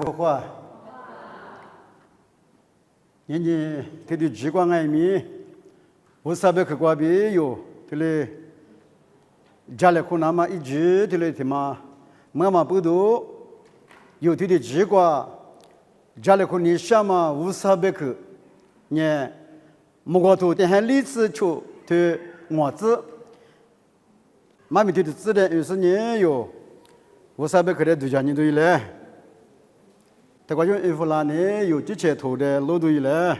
话，人家他的机关外面，我啥别去过别有，他嘞家里可那么一直他嘞他妈妈妈不多，有他的机关，家里可你什么无啥别去，呢，莫过头但还历史出他我子，妈咪他的子的20年有，无啥别去的度假年对嘞。但关于伊弗拉呢，有几千头的路队嘞，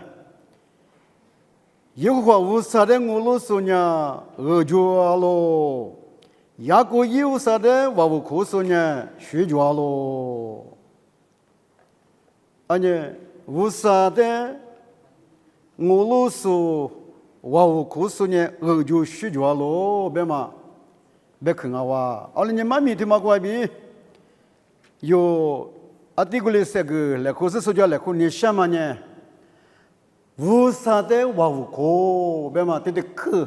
有话无啥的我老说呢，脚咯，雅各有啥的话我可说呢，学脚咯，而且无啥的我老说话我可说呢，脚学脚咯，别嘛，别看啊哇，而你妈咪他妈过来有。article sege le kose soja le kuni shamanya wusade wawuko bema tete k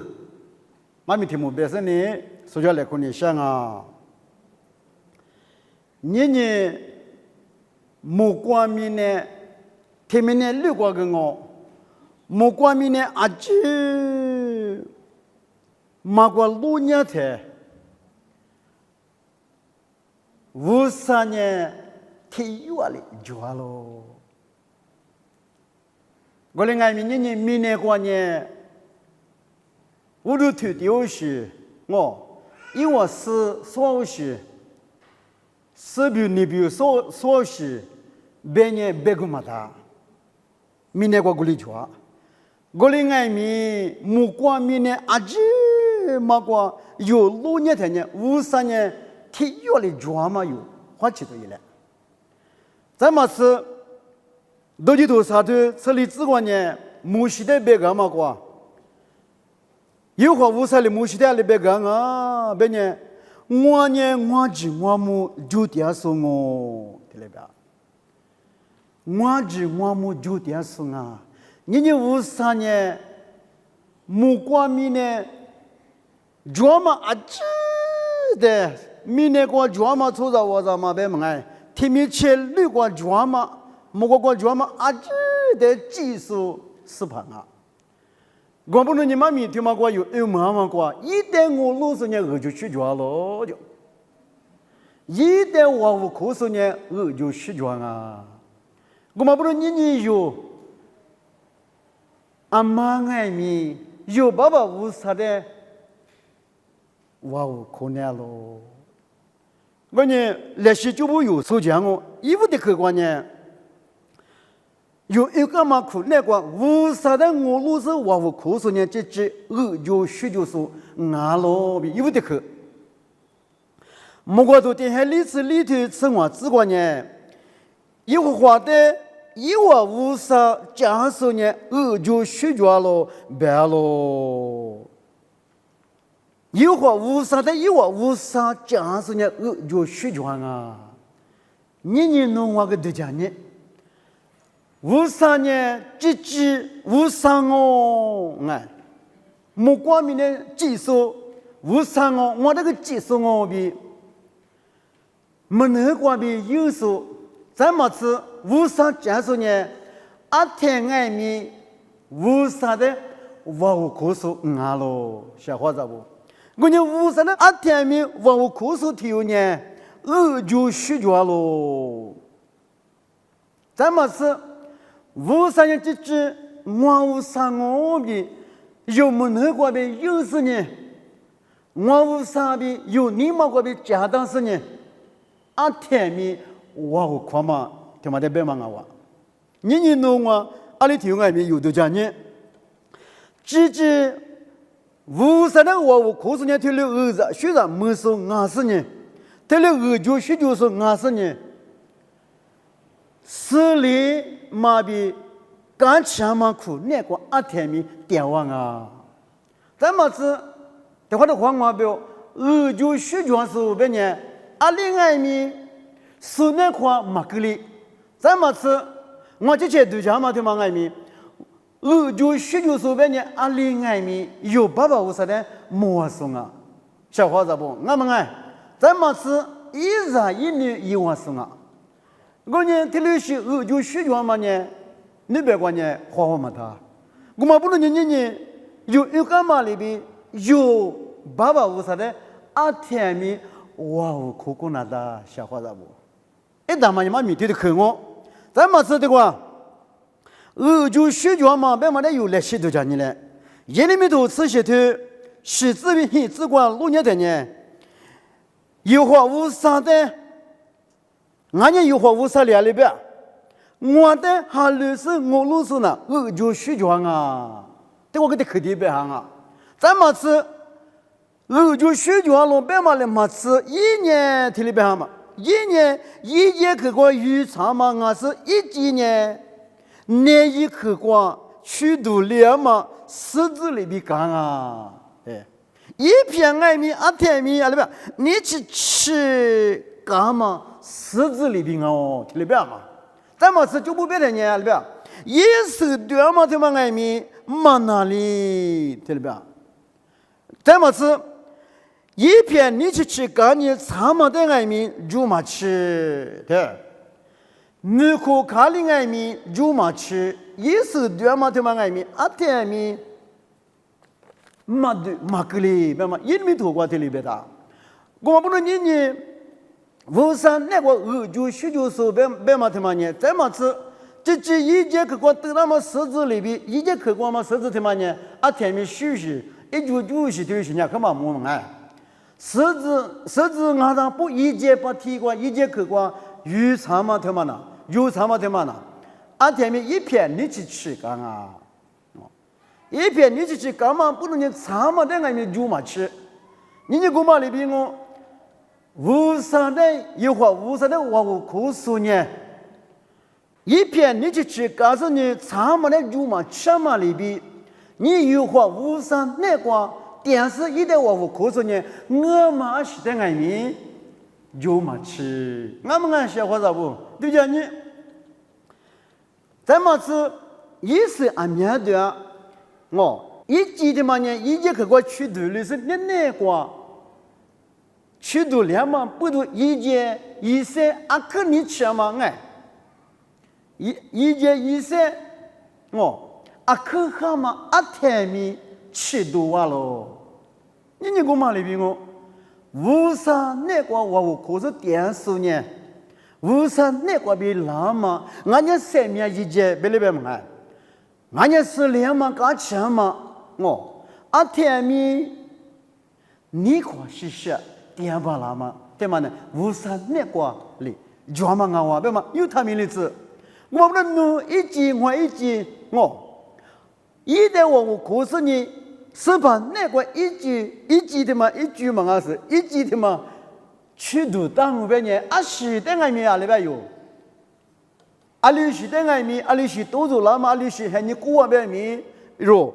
mami timu besani soja le kuni shanga nyenye mukwamine temene lugwa ngo mukwamine aji magwa lunya the wusanye Tiyuali jualo. Golengai minyi mine kwanye. Udu tu dioshi ngo. Iwa soshi. Sebu nibu soshi. Benye begumata. Mine kwa guli jua. Golengai mi mukwa mine aji magwa yu lunya tenye usanye tiyuali juama yu. Huachi to ile. 咱们是都去多少的这里只管呢，木西的别个嘛瓜，有话无啥的木西的里别个啊，别呢，我呢我只我木就点送我，对了吧？我只我木就点送啊，你无啥呢？木瓜米呢，专门啊知的，米呢瓜专门做着我咋嘛别么哎。 提米切绿瓜抓嘛，木瓜抓嘛，阿这的技术是盘啊。我不能你妈咪听嘛瓜有妈妈瓜，一旦我老是呢，我就去抓了就。一旦我无口说呢，我就去抓啊。我嘛不能你有，阿妈爱咪有爸爸无啥的，我无可能咯。 我呢，历史就不有所讲哦，衣服的客观呢，有一个嘛苦那个，无啥的我路是我无苦说呢，这就许就说俺咯，衣服的客，莫过头点还历史里头生活之光呢，有话的，有无啥讲说呢，就许着咯，别咯。 有话无啥的，有话无啥讲是呢，就虚传啊。你弄我个对象呢？无啥呢？无啥哦，哎，莫光明的技术无啥哦，我这个技术哦比没那个比有时咱么子无啥讲说呢？阿天爱米无啥的，我可说俺咯，小伙子不？ 我呢，无啥的阿天明往我口述提呢，就许着咯。咱们是无啥人只我无啥我比有没那个比有时呢，我无啥比有你们个比家当时呢，阿天明我无看嘛，他妈的别忙我，你弄我阿里提外面有的讲呢，只。 无啥的我可是呢，他的儿子虽然没说50年，他的儿就许就说50年，死里嘛比干钱嘛苦，那个阿天米点完啊，咱们是的话的话嘛表，儿就许就说别呢，阿另外米是那块马格里，咱们是我之前对象嘛对嘛外米。 就许就说别呢，阿里爱米有爸爸无啥的莫送啊，小伙子不，俺们哎，咱们是一男一女一万送啊，我呢，这里是就许愿嘛呢，你别管呢，花嘛他，我们不能呢，有干嘛里边有爸爸无啥的，阿天米哇哦，可可那的小伙子不？一旦嘛你妈米对的看我，咱们吃的话，就许愿嘛，别嘛的有来许多讲你嘞，夜里面头吃些头，是自己只管6年的呢，有话无啥的。俺家有话无啥聊里边，我的哈律师我律师呢，就许愿啊，对我给他肯定别行啊，咱们吃，就许愿了，别嘛来嘛吃，1年听里边行嘛，1年1节课过预查嘛，俺是1几年，年一课过去读了嘛，4字里边讲啊，哎，一片爱米阿天米啊里边，你去吃干嘛？4字里边哦，听里边嘛，咱们是就不别的呢里边，也是对嘛对嘛爱米嘛那里听里边，咱们是一片你去吃干你查嘛的爱米就嘛吃对，你可卡里爱米就嘛吃，也是对嘛对嘛爱米阿天米嘛对嘛个里别嘛，一米多过听里边的，我不能你。无上那个就许就说别嘛他妈呢，再嘛吃，这1节课光得那么4字里边，1节课光嘛4字他妈呢，阿天米休息，1就就是对是呢，干嘛没哎？4字俺上不1节不提过1节课光有啥嘛他妈呢？有啥嘛他妈呢？阿天米一片你去吃干啊？一片你去吃干嘛？不能你啥嘛在外面就嘛吃，你干嘛里边我？无啥的有话无啥的我告诉你，一片你去吃，告诉你查么的肉嘛吃嘛里边，你有话无啥那个电视一的我告诉你，我嘛是在外面肉嘛吃，俺们俺小伙子不，对不对你？咱们吃也是按面对啊，一季的嘛呢，一节课我去读的是那个。去读2嘛，不读1节1岁，阿克你吃嘛哎，一节1岁，阿克哈嘛阿天米吃读完喽，你个嘛里边无啥那个我可是电视呢，无啥那个比拉嘛，俺家3面1节别里边嘛哎，俺家是2嘛刚吃嘛，阿天米你可是说。点吧啦嘛，对嘛呢？无啥那个哩，专门俺话，对嘛？有他们的字，我不能弄1集我1集，一的我告诉你，是把那个一集的嘛，一句嘛俺是1集的嘛，去读当边呢，阿是在外面啊里边有，阿里是在外面，阿里是都做了嘛，阿里是还你过边面，哟，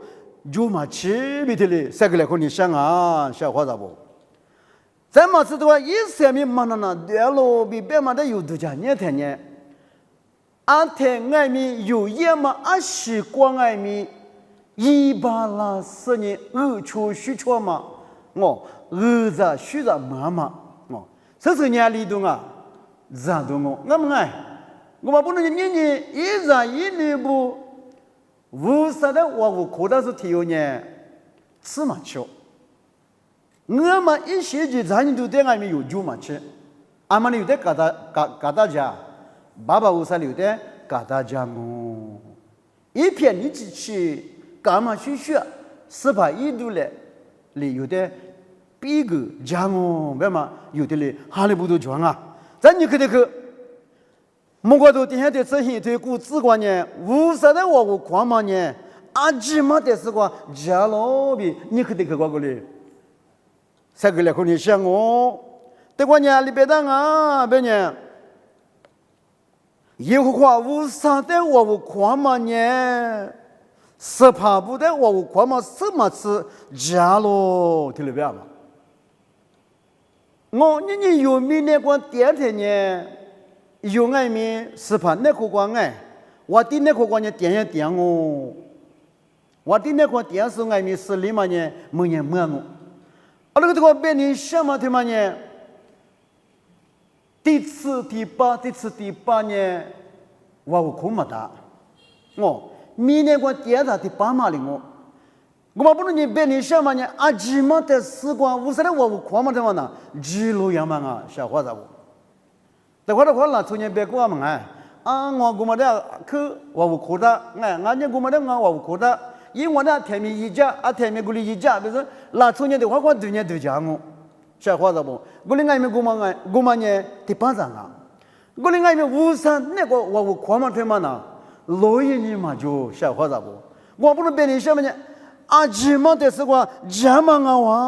就嘛吃不得嘞，这个来和你想啊，小伙子不？咱们知道话，一上面嘛那对喽，比别嘛的有多家年天呢？阿天外面有也嘛，阿是光外面180年2出虚出嘛，2虚着妈妈，这是年里头啊，咋都我们哎，我们不能年1让1年不，无啥的我可能是体有呢，吃嘛吃。我们一些就咱们都在外面有酒嘛吃，俺们有的嘎达家，爸爸无啥有的嘎达家么？一片你去吃，干嘛去学？18度嘞，里有的比个家么？为嘛有的嘞哈利波特庄啊？咱你看这个，莫过都底下的这些对古之观呢，无啥的我光嘛呢？阿吉嘛的是个家老比，你看这个过来。这个来和你想这个呢里边的啊，别呢，耶和华无啥的我夸嘛呢，18步的我夸嘛什么吃家咯，听了别嘛？你有名那个第天呢，有爱名18那个光哎，我的那个光呢点也点我的那个点是爱名10嘛呢，没人。啊，那个这个别你什么的嘛呢？ ， ， ，， ，， ，， ，， ，， ， ，， ， ， ， ， ， ， ， ， ， ， ， ， ， ， ， ， ， ， ， ， ， ， ， ， ， ， ， ， ， ， ， ， ， ， ， ， ， ， ，第七、第八年，我有空嘛的，明年我第二第8嘛的我不能你别你想嘛呢，啊，几嘛的时光，无啥的我有空嘛的嘛呢，记录样嘛啊，小伙子不，แต่ว่าคนละทุนยังเบกว่ามั้งไงงอกูมาได้คือว่าวุโคดะไงงานยังกูมาได้งาว่าวุโคดะยิ่งวันนั้นเทมียีจ้าเทมีกุลียีจ้าเป็นส่วนละทุนยังเดี๋ยวว่าคนดูเนี่ยดูจังงูใช่ว่าจะบอกกุลีไงมีกูมาเนี่ยที่ป้าจังอ่ะกุลีไงมีวุ้นเนี่ยก็ว่าวุความมันเท่ามันอ่ะลอยนี่มาจูใช่ว่าจะบอกว่าพูดเป็นอีกใช่ไหมเนี่ยจีมันแต่สิ่งว่าจามังอ่ะ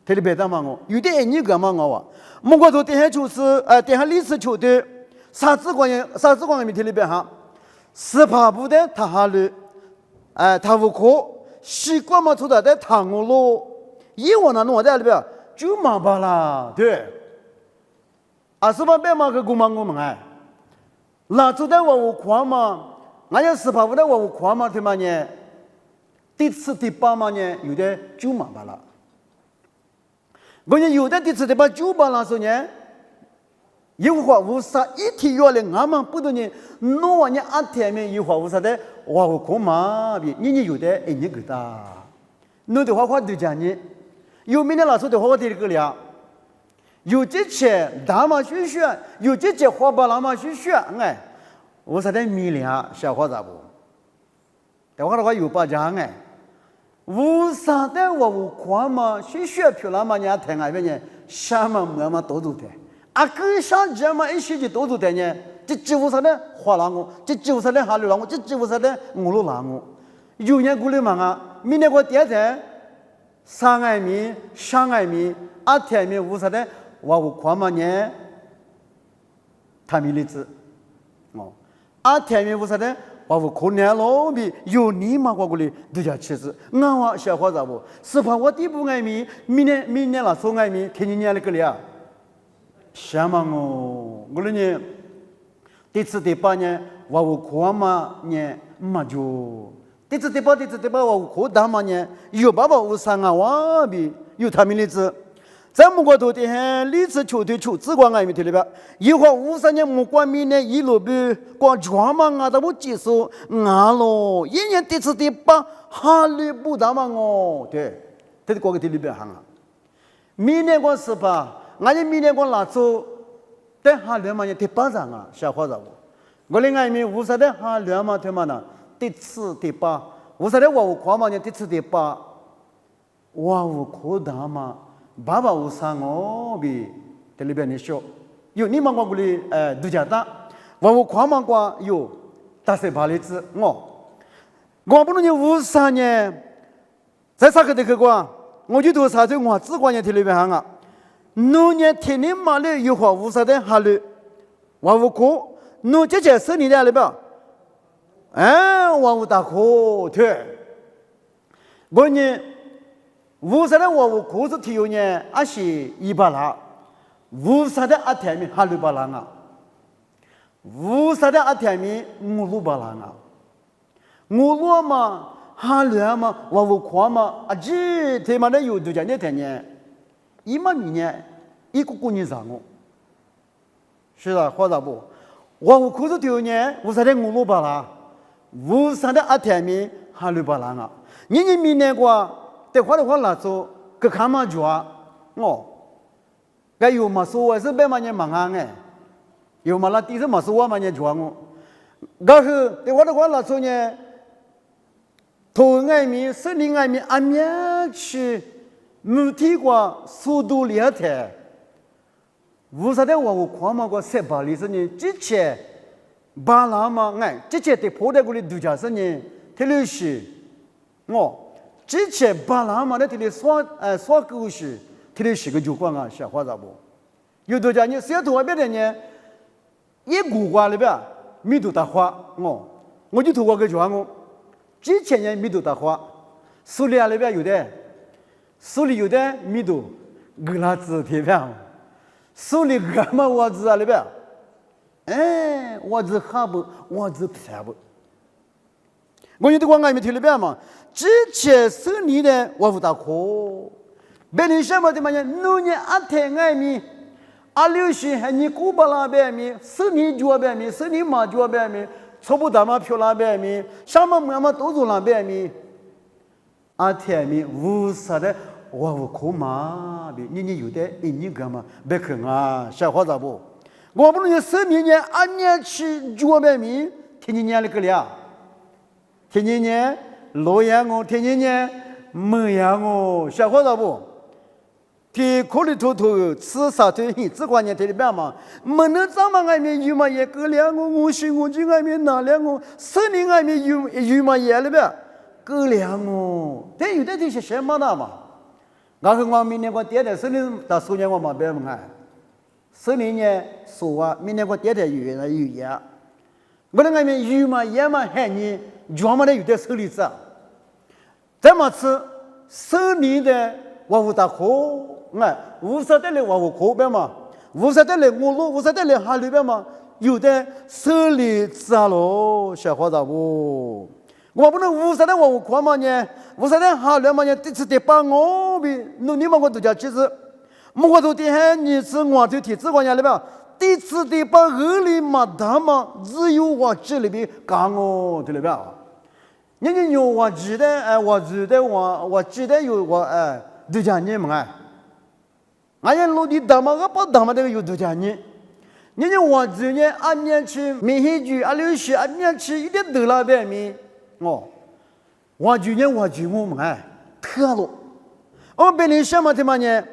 เทเลเบต้ามังอ่ะอยู่ที่เอ็นยี่ก็มังอ่ะ孟国都底下就是底下历史球队，啥子光也没听里边哈，18部的他哈了，他无课，习惯嘛出来的糖我咯，以往那弄在里边就麻烦啦，对，18百嘛个古嘛我们哎，那出的我夸嘛，俺家18部的我夸嘛，对嘛呢？第7、第8嘛呢，有的就麻烦了。我讲有的第7、第8、9吧那时候呢，有话无啥一天要来，俺们不懂呢，弄完呢一天面有话无啥的，我干嘛比你有的你个的，弄的话都讲呢，有明天那时候的话我听个了，有这些大嘛学学，有这些花巴拉嘛学学，哎，我啥的米了小伙子不，但我的话有把讲哎。无啥的我无夸嘛，学学漂亮嘛，人家听外边呢，什么么嘛多做的，个上节嘛一学就多做的呢，这无啥的花浪我，这无啥的下流浪我，这无啥的我路浪我，有年过来嘛啊，明年我第二天3爱米、2爱米、天米无啥的，我无夸嘛呢，他米例子，天米无啥的。我可能老比有你嘛过来度假去子，我小伙子不，是怕我第不爱米，明年了说爱米，天年那个了，什么我那呢，第7、第8年我可嘛呢嘛就，第7、第8我可大嘛呢，有爸爸有3啊，我比有他们的子。在我国头的很历史球队球只管爱米听里边，以后53年我管明年一路比光全嘛俺都不接受俺咯，一年第7、第8哈里不大嘛哦，对，这是国个听里边行啊。明年光18，俺就明年光拿走，但哈里嘛呢第8张啊，小伙子我，我另外面50的哈里嘛对嘛呢，第7、第8，50的我狂嘛呢第7、第8，我可大嘛。爸爸有3哦，比这里边你说，有你们我这里度假的，我跨嘛过有18例子我不能有53年，在啥个地方过，我就多啥子我只管年这里边行啊，农年天天嘛的有话50的哈了，我可农这些生意的里边，我大可对，我呢。50的我可是体育呢，是100啦，50的天米哈600啦啊，50的天米500啦啊，500嘛哈6嘛，我看嘛，这他妈的有度假那天呢，1万米呢，一个过年上哦，是的，或者不，我可是体育呢，50的500啦，50的天米哈600啦啊，你明年过。แต่话的话那时个看嘛就啊，该有嘛说是别嘛人忙啊有嘛那第一嘛说嘛人就啊个是แต่话的话那时呢，头爱米、身体爱米，阿面去母体过速度厉害的，为啥的我看嘛个18里是呢？之前巴拉嘛之前的破的个里度假是呢，特别是之前巴拉嘛的这里耍狗时，这里是个酒馆啊，小伙子不？有多家你小头外边的呢，一古瓜里边没多大花我就头过个酒之前呢没多大花，手里里边有的，手里有的没多，格拉子贴边，手里干嘛袜子里边，袜子哈不，袜子皮不。我有的光爱没听里边嘛。之前生意的我不大可，别人什么的嘛呢？农业天爱米，阿六是还你古巴拉白米，是你脚白米，是你妈脚白米，错不大嘛漂亮白米，什么么都做那白米，阿天米无啥的，我可嘛的，你有的你干嘛？别看啊，小伙子不，我不能10年按年吃脚白米，天天年的个了，天天年洛阳哦，天天年没阳哦，小伙子不。天可里头头吃啥东西，只管年天的办嘛。没能咱们外面有嘛也个两个，我是我就外面拿两个，10年外面有嘛也了呗，个两个。但有的这些什么的嘛？我跟我明年我爹的10年到10年我嘛别问哎，10年呢说啊，明年我爹的有那有也，我那外面有嘛也嘛害你，专门的有的手里子，怎么吃10年的我无大可。哎，无啥的来话我可别嘛，无啥的来我路，无啥的来哈里边嘛，有的手里咋咯，小伙子不？我不能无啥的话我看嘛呢，无啥的哈里嘛呢，这次得把我比，你们我都叫其实，我都得喊你是我就提这个样里边，这次得把二里嘛大嘛，只有我这里边讲我这里边，人有我记得哎，我记得我记得有我哎，都讲你们哎。俺家老弟大嘛，我把大嘛这个有多少年？人家我这呢，俺年去没黑句，俺六十，俺年去一点都拉白米，哦，我就呢，我就我们哎，特了。我本来什么的嘛呢？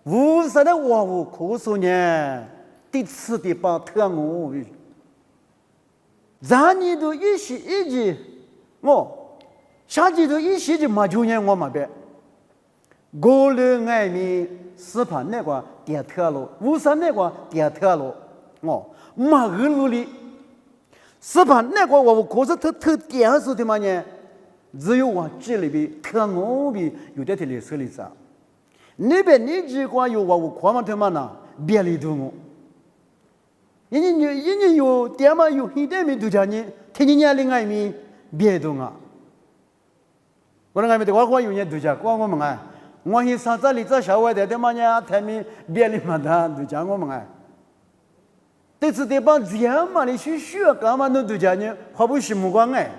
无啥的我无可说呢，第次的把特我，咱年都一时一季，哦，下季都一时就没就呢我嘛呗，过了爱米。视频那个点特了，无啥那个点特了，哦，马二路里，视频那个我可是特点是的嘛呢？只有我这里边特我边有的这里手里子，那边你只管有我看嘛他妈呢，别里头我，人家有点嘛有一点没都叫你，天天年龄爱米别动啊，我那爱米的我有人都叫管我们哎。我去上这里这小外的，他妈呢，他们别的嘛的都讲我们哎，这次得帮这样嘛的去学干嘛都讲呢，怕不是目光哎，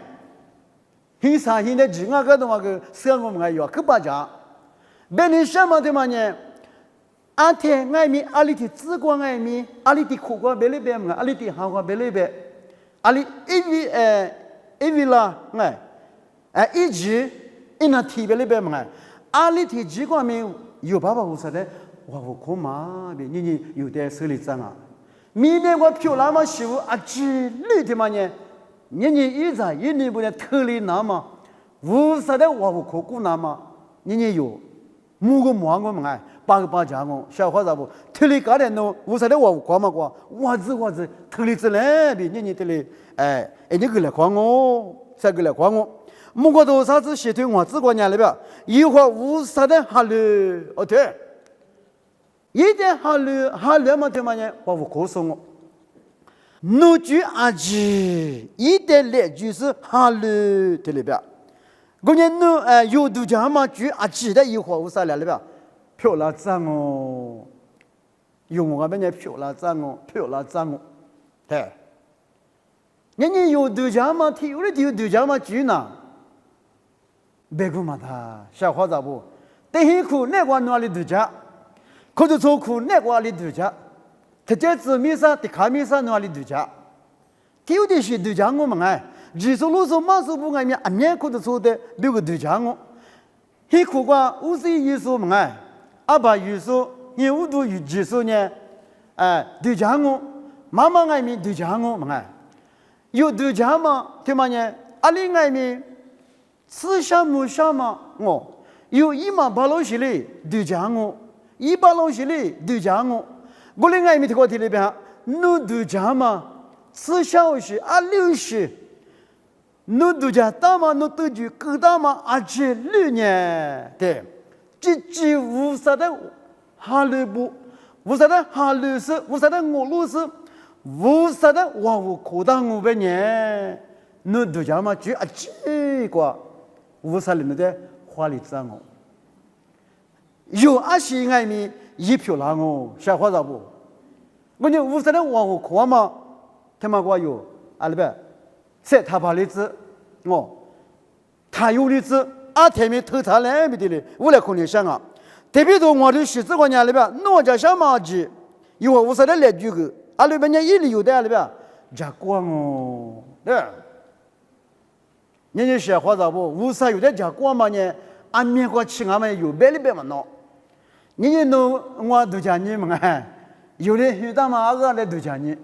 很伤心的，几个都嘛个说我们哎哟，可不讲，别人什么的嘛呢？阿天爱米，阿里的紫光爱米，阿里的苦瓜别里边嘛，阿里的黄瓜别里边，阿里一位啦哎，一直一那提别里边嘛。阿里提几个名有爸爸无啥的，我可嘛的，你有点手里脏啊。明年我漂亮嘛媳妇啊，几里的嘛呢？你一在一年不能偷里拿嘛？无啥的我可顾拿嘛？你有，某个忙我们哎，八家我小伙子不偷里搞点弄，无啥的我光嘛光，我子偷里子来比你这里哎，你过来夸我，再过来夸我。某个多啥子协同我自个年里边，一会儿无啥的哈喽，哦对，一点哈喽嘛对嘛呢？我告诉我，奴句阿吉一点来就是哈喽的里边，过年奴有度假嘛句阿吉的一会儿无啥来里边，漂亮脏哦，用我们呢漂亮脏哦，对，人家有度假嘛，体有的有度假嘛句呢。别个嘛他小伙子不，等辛苦那个哪里度假，可是做苦那个哪里度假，他这字面上的卡面上哪里度假，有的是度假我们哎，技术路数马术不挨面，俺面可是做的别个度假我，辛苦个无是艺术们哎，阿爸艺术，你无都有技术呢，哎度假我，妈妈挨面度假我们哎，有度假嘛，对嘛呢？阿里挨面。吃什么什么哦，有一嘛八老西嘞都讲我，一八老西嘞都讲我，我另外一面这个题里边，侬都讲嘛，吃小西啊六西，侬都讲大嘛，侬都就够大嘛，而且6年对，这无啥的哈罗布，无啥的哈罗斯，无啥的俄罗斯，无啥的哇我扩大500年，侬都讲嘛就啊这个。无啥里面的花里脏哦，有些爱米一漂亮哦，小伙子不，我你无啥的往后看嘛，他妈我有，阿里边，塞他把例子，他有例子，前面偷他来没得嘞，我来可能想啊，特别多我的十字观念里边，农家小马鸡，有无啥的来举个，阿里边人一里有的里边，加光哦，对。人家说话咋不？无啥有的加光嘛呢？俺面过吃俺们有别里边嘛喏。人家弄我都讲你们哎，有的有的嘛阿个来都讲你，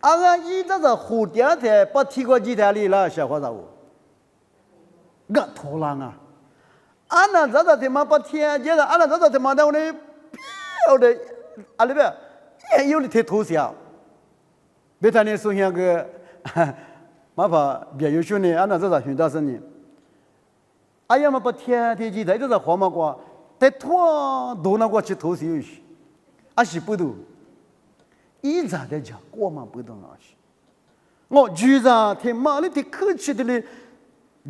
阿个一直是蝴蝶在把提过几台里了，说话咋不？我拖浪啊！俺那这他妈把天接着，俺那这他妈的我的漂的，阿里边也有的太偷笑。别谈你说像个。麻烦别有兄弟，俺那这是很大声的。哎呀嘛，把天天几台这是黄马瓜，在拖多那个去偷袭游戏，俺是不懂，一直在讲我嘛不懂啊是。我局长听妈的挺客气的嘞，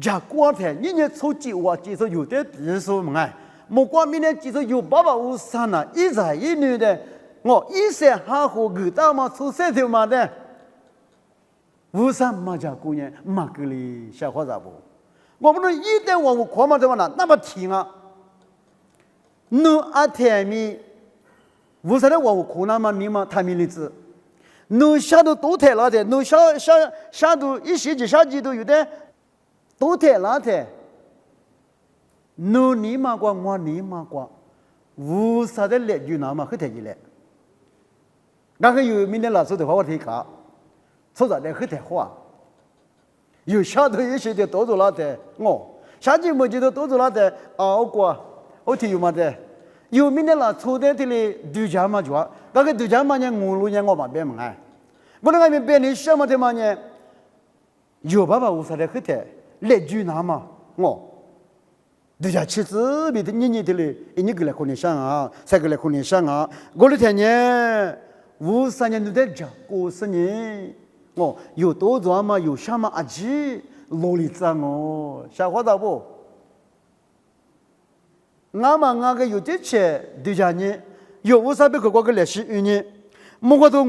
讲过台，人家抽几我几手有的别说嘛哎，莫光明天几手有853呐，一男一女的，我一三哈和二大嘛抽3条嘛的。无啥马家姑娘马格里小伙子不？我不能一旦往我看嘛的话呢，那么听啊，侬阿天米，无啥的往我看那么你嘛他米例子，侬下头都太老的，侬下头一学期下季都有的，都太老的，侬你嘛瓜我你嘛瓜，无啥的来就那么很太极来，那个有明天老师的话我听看。做着来很太话，有下头有些的多做了的，下季末季都多做了的，我听有嘛的，有明天了抽的这里度假嘛就，那个度假嘛呢，路呢我嘛别嘛哎，我那个面别人什么的嘛呢，有爸爸无啥的很太，来就那嘛，度假妻子别的年的嘞，你个来可能想啊，三个来可能想啊，我的天呢，无啥人都在讲过10年。有多少嘛？有什么阿姐罗里子哦？小伙子不？俺们那个有这些对家呢，有为啥别个个来是呢？我都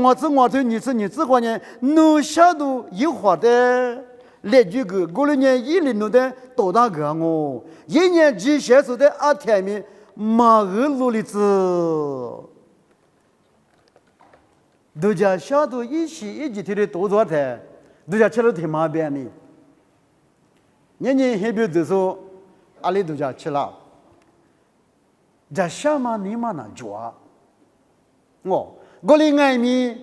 你自个呢？侬下头有话的来几个，过了年一年弄的多大个哦？一年几些时的阿天面马儿罗里子。都家下头一起天的多做台，都家吃了挺麻烦的。年还别就说，阿里都家吃了，家下嘛你嘛那抓，我里爱米，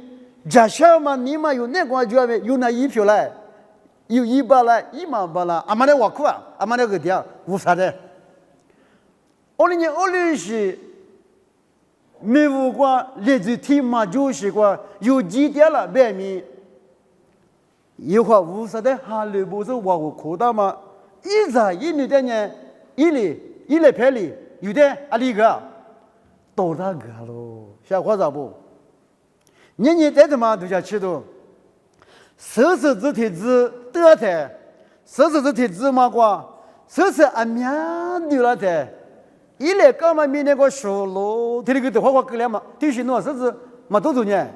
家下嘛你嘛有那个抓没？有那1票来，有100来，1万8来，阿妈的我苦啊，阿妈的个点无啥的。我里是。没有过，来自天马就是过，有几点了外面，一会儿无啥的哈里不是我看到嘛，一直一女的呢，一里拍里，有的阿里个，多大个喽？小伙子不？年在怎么都叫吃的，手指子贴子得的，手指子贴子嘛过，手指按面丢了的。一来干嘛明天个说喽，他那个的话过来嘛，就是弄啥子嘛多少年，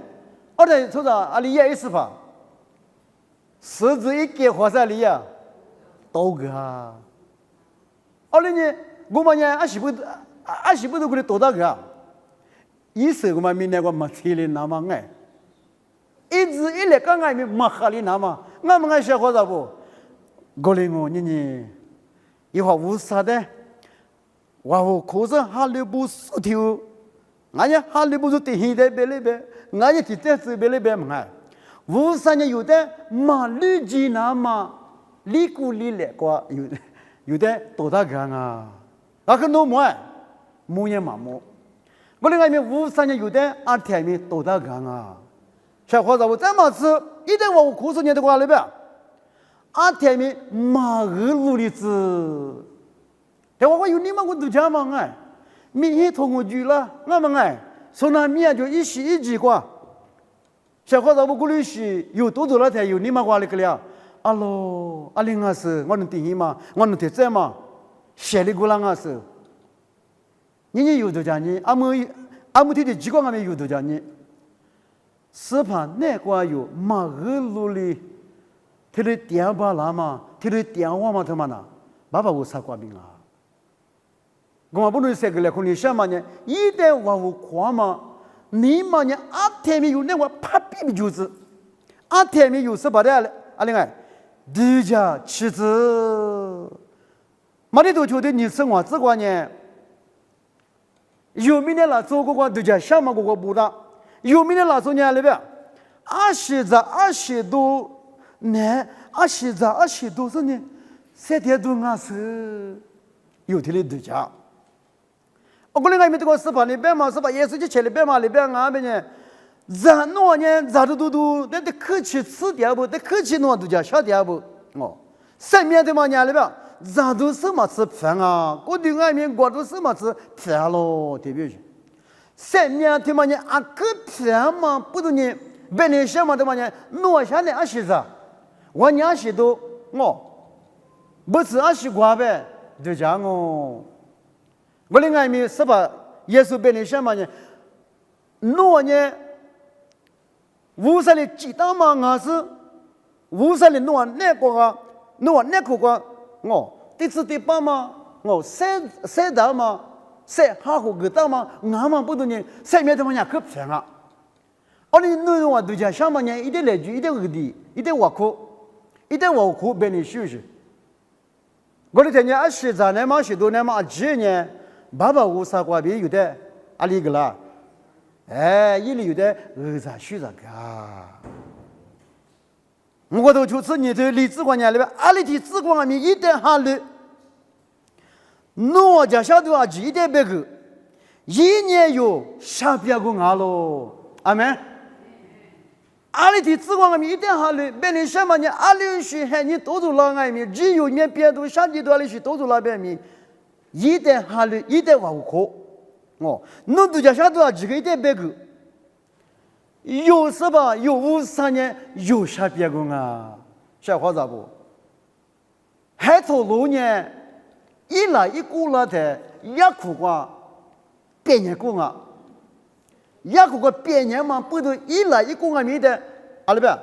二来说啥阿里也意思吧，狮子一给花啥里呀，多个啊，二来呢，我们呢阿媳妇都过来多大个啊，一手我们明天个没车里那么爱，一来干俺们没哈里那么，俺们爱小伙子不，过来我你，一会儿无啥的。我可是哈利布斯条，俺家哈利布是第一代别里边，俺家第三代别里边嘛，无啥人有的马绿吉那嘛，里古里来过，有的多大个啊？那个弄么？木也麻木。我那边无啥人有的阿天面多大个啊？小伙子，我这么吃，一旦我苦死你的话里边，阿天面马儿路里子。但我有你们我都讲嘛哎，明天同我住了，我们哎，从那明就一时一句话，小伙子我过来是有多少了才有你们话里个了，阿罗阿玲阿是我能听你嘛，我能听在嘛，写里过来阿是，你有多讲你，阿姆听的几个阿没有多讲你，是怕那个有马尔路里，他的电话啦嘛，他的电话嘛，他妈呐，爸爸我啥瓜病啊？我不能说个来，可能什么呢？一旦我夸嘛，你嘛呢？阿天没有那个怕比就是，阿天没有是把的阿另外，地家妻子，马里都觉得你生活这个呢，有名的啦，做过地家什么个不大。有名的老祖呢？那边20多年，20多是呢，7天多啊是有的的家。我过来我们这个是把那边嘛，是把耶稣就吃那边嘛，那边啊边呢，咱诺呢，咱都，那得客气吃点不？得客气诺都叫小点不？哦，上面的嘛呢那边，咱都是么吃饭啊？我对外面我都是么吃饭咯，对不对？上面他妈呢，阿个片嘛，不懂呢，别人什么的嘛呢，挪下来20张，我20多，不是20块呗，就这样哦。我另外面是吧，耶稣别人什么呢，挪呢，50的鸡蛋嘛，还是50的挪那个啊，挪那个第四第八嘛，三大嘛。在哈户个大嘛，俺们不懂呢，上面他们家可偏啊！而你内容啊，都讲什么呢？一点来句，一点个的，一点挖苦，一点挖苦，别人休息。我的天呢，13年嘛，10多年嘛，10年，爸爸我啥瓜比有的阿里个啦，一里有的啥虚啥个。我都就是你的理智观念里边，阿里的智观念一点哈了。我家小头啊，一点别个，一年有300个阿喽，阿门。阿里的智光阿米一点好嘞，别人什么呢？阿里是喊你多做老阿米，只有你别多啥地多里是多做老边米，一点好嘞，一点无可。侬都家小头啊，几个一点别个，有是吧？有53年有300个啊，小伙子不？还头路呢？一来一过来的，一苦瓜，别人过啊，一苦瓜别人嘛，不都一来一过啊？没得，阿拉边，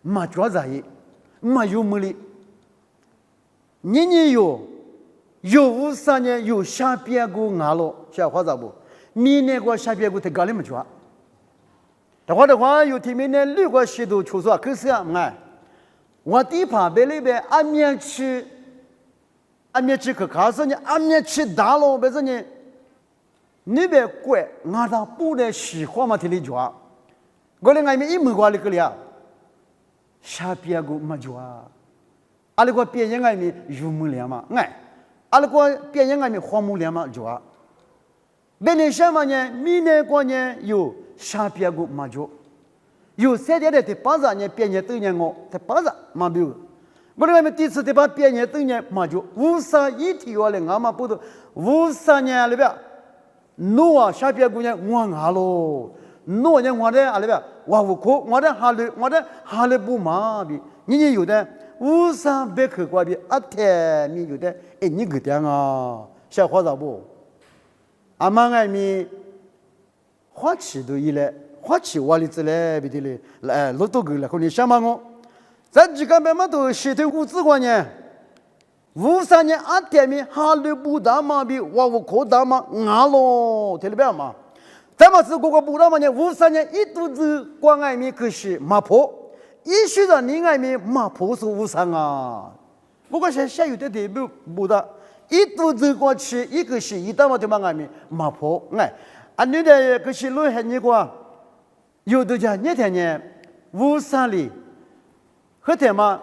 没抓在意，没有目的，年有53年有300个阿罗，小伙子不？明年过300个，他搞里没抓。的话，有天明年6个10度，出说可是啊，我地旁边那边安面去。阿面去可卡是呢，阿面去大了，不是呢？那边贵，俺当不能喜欢嘛，听你讲。我连俺们一门过来个了，300个没抓。阿拉个别人俺们有门了嘛？阿拉个别人俺们花木了嘛抓。别人什么呢？明年过年有300个没抓，有3天的在8年别人都年我在8没有。我们第一次把别人都年嘛就51天完了，俺们不都53年里边，侬啊300个年我俺喽，侬呢我的阿里边我无可，我的哈里不嘛比，你有的5300克瓜比阿天你有的你个点啊，小伙子不？阿妈俺们花期都一来，花期我里子来比的嘞，来老多个了，可能想嘛我。咱几个慢慢都学的物质观念，53年阿天面哈里不大嘛比我无可大嘛俺咯，听得白嘛？咱们是个不大嘛呢，53年一肚子光爱面可是马坡，一学着你爱面马坡是53啊。不过现在有的地不大，一肚子过去一个是一大嘛对嘛爱面马坡，你的可是路很你过，有的家那天呢53里。和他嘛，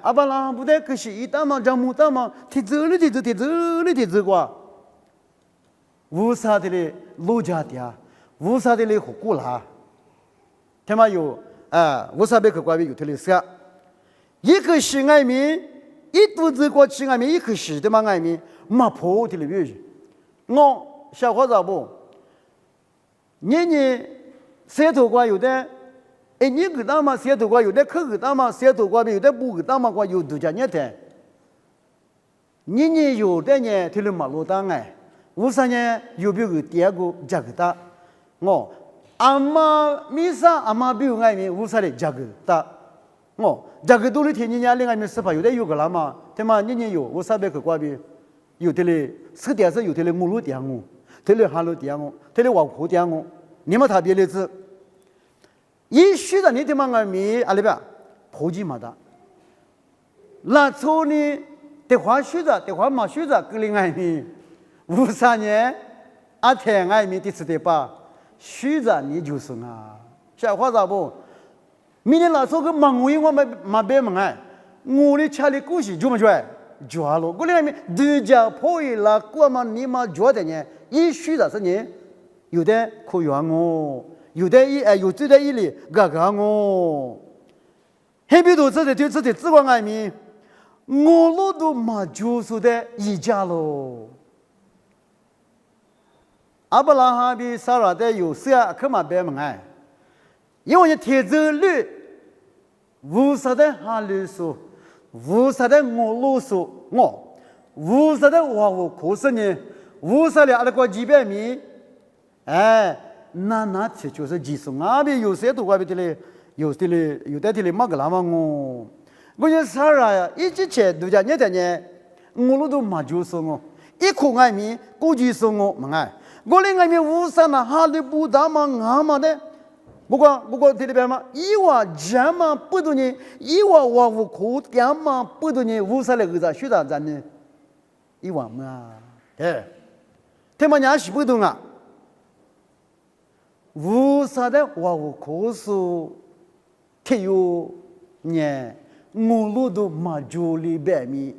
阿巴拉不得可是一大嘛，张木大嘛，提走过，无啥的嘞，路家的，无啥的嘞，火锅啦，他妈有无啥别个关于有的嘞是，一个是爱民，一肚子过去爱民，一个是的嘛爱民，没破的嘞别是，我小伙子不，年舌头瓜有的。你个大嘛，舌头瓜有的可个大嘛，舌头瓜有的不个大嘛，瓜有度假年的。你有的呢，听了马路当53年有别个第二个价格大， 아마 미사 아마 비용 아이미 우사리 자그 다 자그 돌이天니냐另外면 스파 요데 요글라마 테마 니니 요 우사베 그 과비 요텔레 스디아서 요텔레 무루 디앙고 텔레 할로 디앙고 텔레 와고 디앙고 니마 다 별레즈 이 쉬다 니 테망아미 알레바 보지마다 라초니 대화 쉬다 대화 마 쉬다 끌링아미 우사nye 아테앙아미 디스데바 쉬자 니 주스나 샤화자보 미네라서 그 망위와 마베망아 우리 차리 꾸시 좀 좋아 좋아로 그러면 드자 포이라 꾸만 니마 좋아되냐 이 쉬다서니 유대 고요하고 유대 이 유지대 일이 가가고 해비도 저대 저대 지광아미我로도 마주수대 이자로 아브라함이 사라데 요스야 그만 배망아因为天子律无啥的哈律书无啥的我路书我无啥的我可是呢无啥的阿拉个几百米那这就是技术啊比有些都怪比的有的的马个拉嘛我就啥呀一直切都叫你的呢我路都马就是我一空爱米估计是我嘛我另外面无啥那哈律不大嘛俺嘛的不过这里边嘛，一话讲嘛不多呢，一话话无可讲嘛不多呢，无啥来个啥学啥子呢？一话嘛，他们伢是不懂啊，无啥的话无可说，体育呢，我路都马九里百米，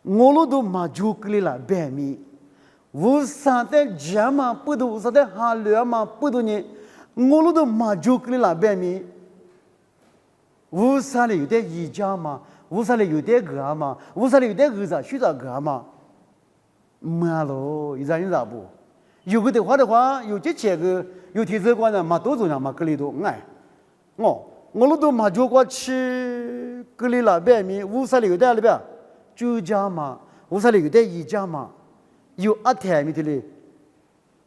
我路都马九里了百米。无啥的讲嘛不多，无啥的哈聊嘛不多呢，我路都马就给了百米，无啥的有点一家嘛，无啥的有点个嘛，无啥的有点个啥学啥个嘛，没咯，一咋不？有个的话，有这些个有提示官的嘛多重要嘛，格里头哎，我路都马就过去给了百米，无啥的有点里边就家嘛，无啥的有点一家嘛。有阿天米的嘞，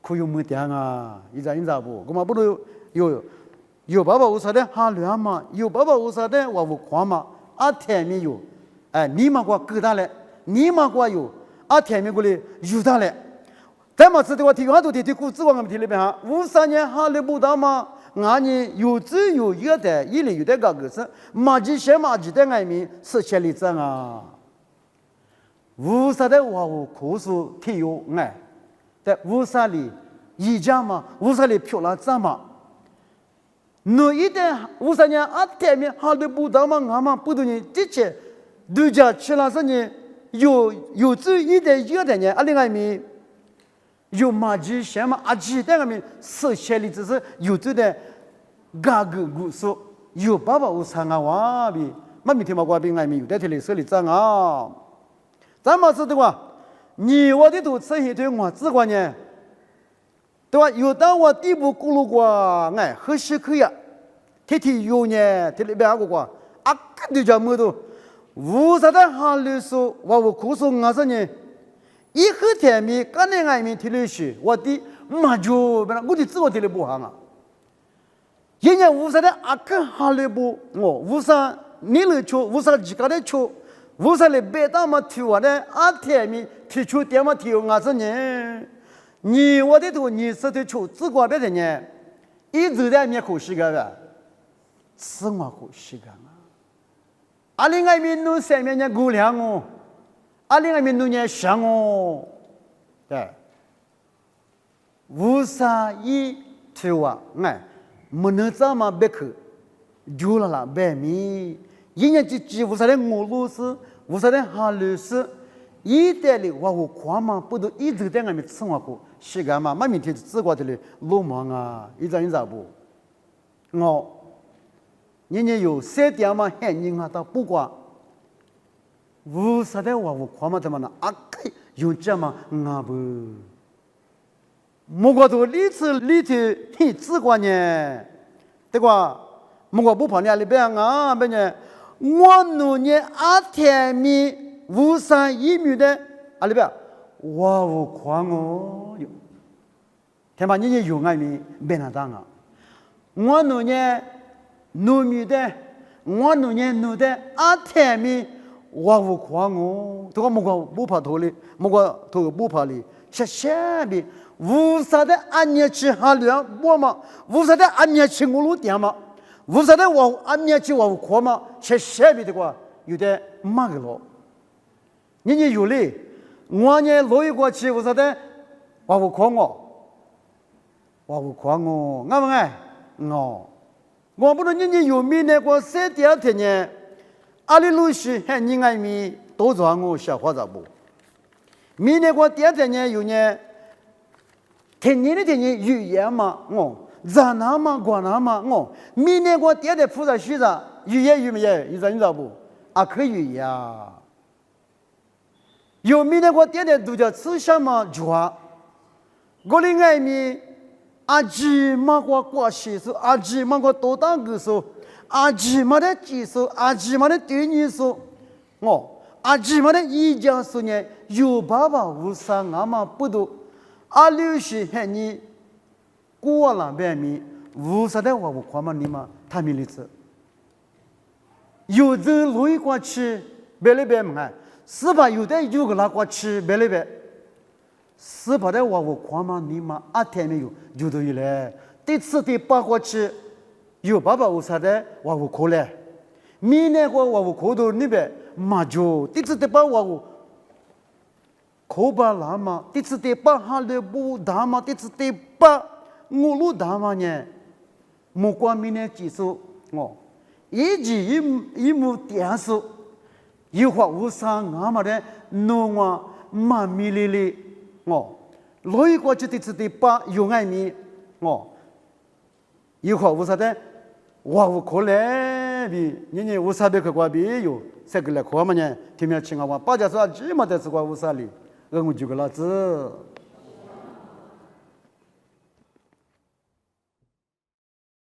可有没点啊？一咋不？我们不都有爸爸有啥的哈聊嘛？有爸爸有啥的我无看嘛？阿天米有，你嘛过给他嘞，你嘛过有，阿天米过嘞有他嘞。咱们知道我提很多的故事，我们提里边哈，53年哈里不大嘛，俺呢有只有一的，一里有的个是，马吉些马吉的爱米是千里战啊。无啥的话我可是体育哎，在无啥里一家嘛，无啥里漂亮怎么？那一点无啥年阿天面好的不到嘛，俺嘛不多呢，这些都家吃了是呢，有这一点呢，阿另外面有马吉什么阿吉的面是千里只是有这的嘎个故事，有爸爸无啥啊哇比，妈咪听嘛话比外面有的天里手里脏啊。咱们是对吧？你我的都吃一顿我只管呢，对吧？有当我地步咕噜过，哎，喝西可呀，天有呢，天里边个过，啊个就叫么都，无啥的哈律说，我苦说我说呢，一喝甜米，干那爱米天里去，我的马就不然我的自我天里不行啊，人家无啥的啊个哈律不，无啥你来吃，无啥自家的吃。无啥嘞，别当嘛提我的阿天米提出点嘛提我说呢，你我的头你是的出只管别的呢，一直在面口时间的，是我口时间啊。阿另外面弄三面呢姑娘哦，阿另外面弄呢香哦，对，无啥一提我哎，没能怎么别去，就了啦百米。人家只无啥的我路是，无啥的哈路是，一点里我看嘛，不都一直在外面生活过，时间嘛，每明天只管的嘞，路忙啊，一咋不？人家有3点嘛，喊人啊，到不管，无啥的我看嘛，他们那啊个有这嘛，我不，莫过都里头你只管呢，对吧？莫过不跑你里边啊，别呢。我努年阿天米53一米的阿里边，我无狂哦哟，天把你有爱咪别那当啊，我努年努米的，我努年努的阿天咪我无狂哦，这个莫个不怕头哩，莫个头不怕哩，谢谢咪。无啥的安年去哈了我嘛，无啥的安年去我路点嘛，无啥的我安年去我扩嘛，切下边的话有点慢个咯。你有嘞，我呢落一过去无啥的，我扩我扩我，啱唔啱？我不能你有米呢，我三第二天呢，阿里路西还你爱米多赚我小伙子不？米呢我第二天呢有呢。天年语言嘛，咱那嘛，我那嘛，明年我爹的菩萨学着语言有没有？你知道不？啊，可以呀。有明年我爹的都叫吃什么抓？我的爱米阿吉嘛我挂西数，阿吉嘛我多当个数，阿吉嘛的技术，阿吉嘛的对你数，阿吉嘛的一讲数呢，有爸爸无啥阿嘛不多。阿六是喊你过了外面，无啥的话我看嘛你嘛，他没例子。有的路一过去，别那边嘛，是吧？有的有个那过去，别那边，是吧？的话我看嘛你嘛，阿天没有的有嘞。第四第八过去，有爸爸无啥的话我看嘞，明年我看到那边嘛就第四第八我。可把那嘛，第次第八哈勒不大嘛，第次第八我路大嘛呢？莫光明年技术一级一目电视，一话无上阿嘛的弄啊嘛米哩哩落一过去第次第八有爱米一话无啥的，我无可能比你无啥别个瓜比有，这个来看嘛呢？听没听啊？我八家说这么的是瓜无啥哩。我就个老子。